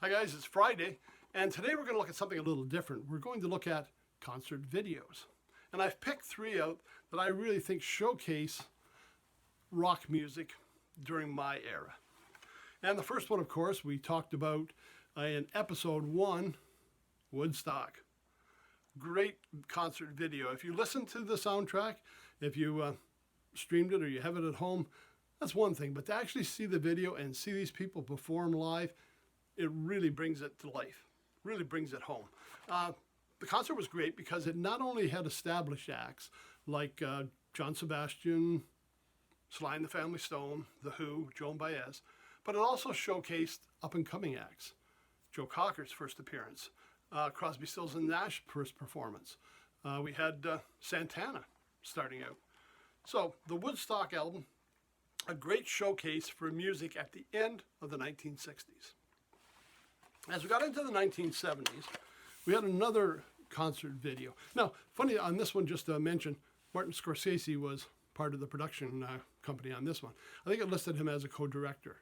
Hi guys, it's Friday, and today we're going to look at something a little different. We're going to look at concert videos. And I've picked three out that I really think showcase rock music during my era. And the first one, of course, we talked about in episode 1, Woodstock. Great concert video. If you listen to the soundtrack, if you streamed it or you have it at home, that's one thing. But to actually see the video and see these people perform live, it really brings it to life, really brings it home. The concert was great because it not only had established acts like John Sebastian, Sly and the Family Stone, The Who, Joan Baez, but it also showcased up-and-coming acts. Joe Cocker's first appearance, Crosby, Stills and Nash first performance. We had Santana starting out. So the Woodstock album, a great showcase for music at the end of the 1960s. As we got into the 1970s, we had another concert video. Now, funny on this one, just to mention, Martin Scorsese was part of the production company on this one. I think it listed him as a co-director.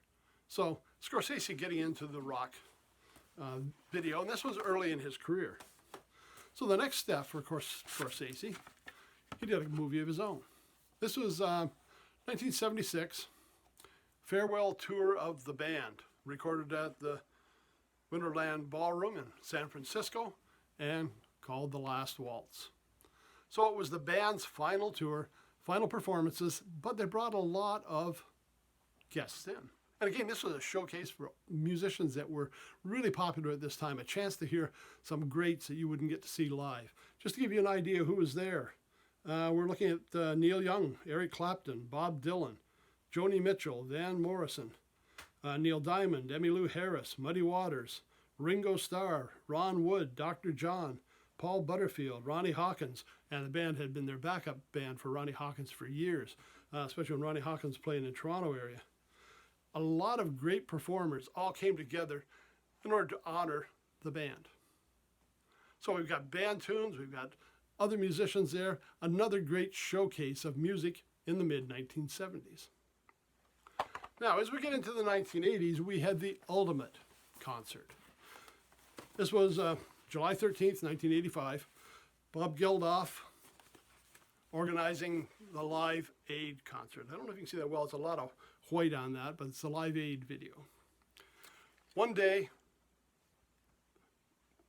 So Scorsese getting into the rock video, and this was early in his career. So the next step for Scorsese, he did a movie of his own. This was 1976, farewell tour of the band, recorded at the Winterland Ballroom in San Francisco and called The Last Waltz. So it was the band's final tour, final performances, but they brought a lot of guests in. And again, this was a showcase for musicians that were really popular at this time, a chance to hear some greats that you wouldn't get to see live. Just to give you an idea who was there, we're looking at Neil Young, Eric Clapton, Bob Dylan, Joni Mitchell, Van Morrison, Neil Diamond, Emmylou Harris, Muddy Waters, Ringo Starr, Ron Wood, Dr. John, Paul Butterfield, Ronnie Hawkins, and the band had been their backup band for Ronnie Hawkins for years, especially when Ronnie Hawkins played in the Toronto area. A lot of great performers all came together in order to honor the band. So we've got band tunes, we've got other musicians there, another great showcase of music in the mid-1970s. Now, as we get into the 1980s, we had the ultimate concert. This was July 13th, 1985. Bob Geldof organizing the Live Aid concert. I don't know if you can see that well. It's a lot of white on that, but it's the Live Aid video. One day,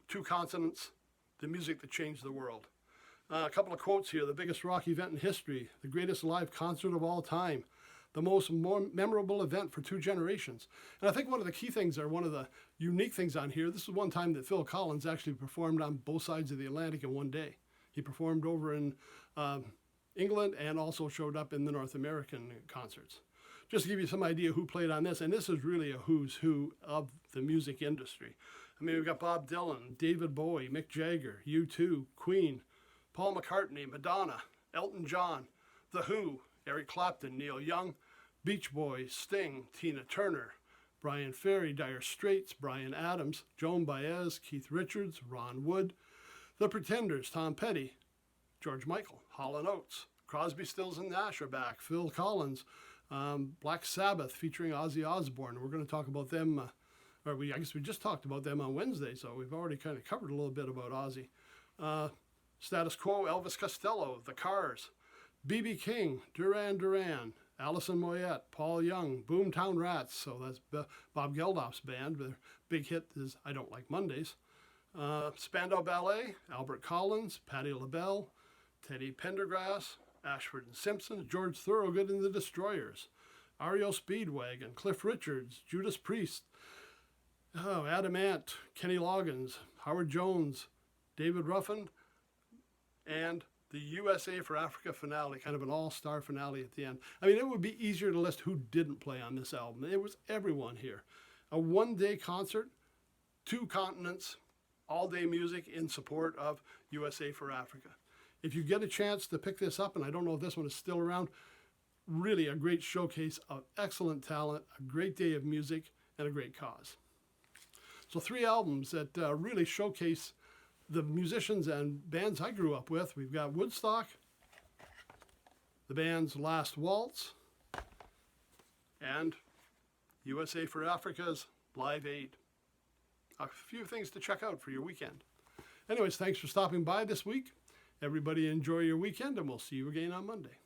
two consonants, the music that changed the world. A couple of quotes here. The biggest rock event in history, the greatest live concert of all time, the most memorable event for two generations. And I think one of the key things, or one of the unique things on here, this is one time that Phil Collins actually performed on both sides of the Atlantic in one day. He performed over in England and also showed up in the North American concerts. Just to give you some idea who played on this, and this is really a who's who of the music industry. I mean, we've got Bob Dylan, David Bowie, Mick Jagger, U2, Queen, Paul McCartney, Madonna, Elton John, The Who, Eric Clapton, Neil Young, Beach Boys, Sting, Tina Turner, Brian Ferry, Dire Straits, Bryan Adams, Joan Baez, Keith Richards, Ron Wood, The Pretenders, Tom Petty, George Michael, Hall & Oates, Crosby, Stills and Nash are back, Phil Collins, Black Sabbath featuring Ozzy Osbourne. We're going to talk about them, I guess we just talked about them on Wednesday, so we've already kind of covered a little bit about Ozzy. Status Quo, Elvis Costello, The Cars, B.B. King, Duran Duran, Alison Moyet, Paul Young, Boomtown Rats, so that's Bob Geldof's band. Their big hit is I Don't Like Mondays. Spandau Ballet, Albert Collins, Patti LaBelle, Teddy Pendergrass, Ashford and Simpson, George Thorogood and the Destroyers, REO Speedwagon, Cliff Richards, Judas Priest, Adam Ant, Kenny Loggins, Howard Jones, David Ruffin, and the USA for Africa finale, kind of an all-star finale at the end. I mean, it would be easier to list who didn't play on this album. It was everyone here. A one-day concert, two continents, all-day music in support of USA for Africa. If you get a chance to pick this up, and I don't know if this one is still around, really a great showcase of excellent talent, a great day of music, and a great cause. So 3 albums that really showcase the musicians and bands I grew up with. We've got Woodstock, the band's Last Waltz, and USA for Africa's Live Aid. a few things to check out for your weekend. Anyways, thanks for stopping by this week. Everybody enjoy your weekend, and we'll see you again on Monday.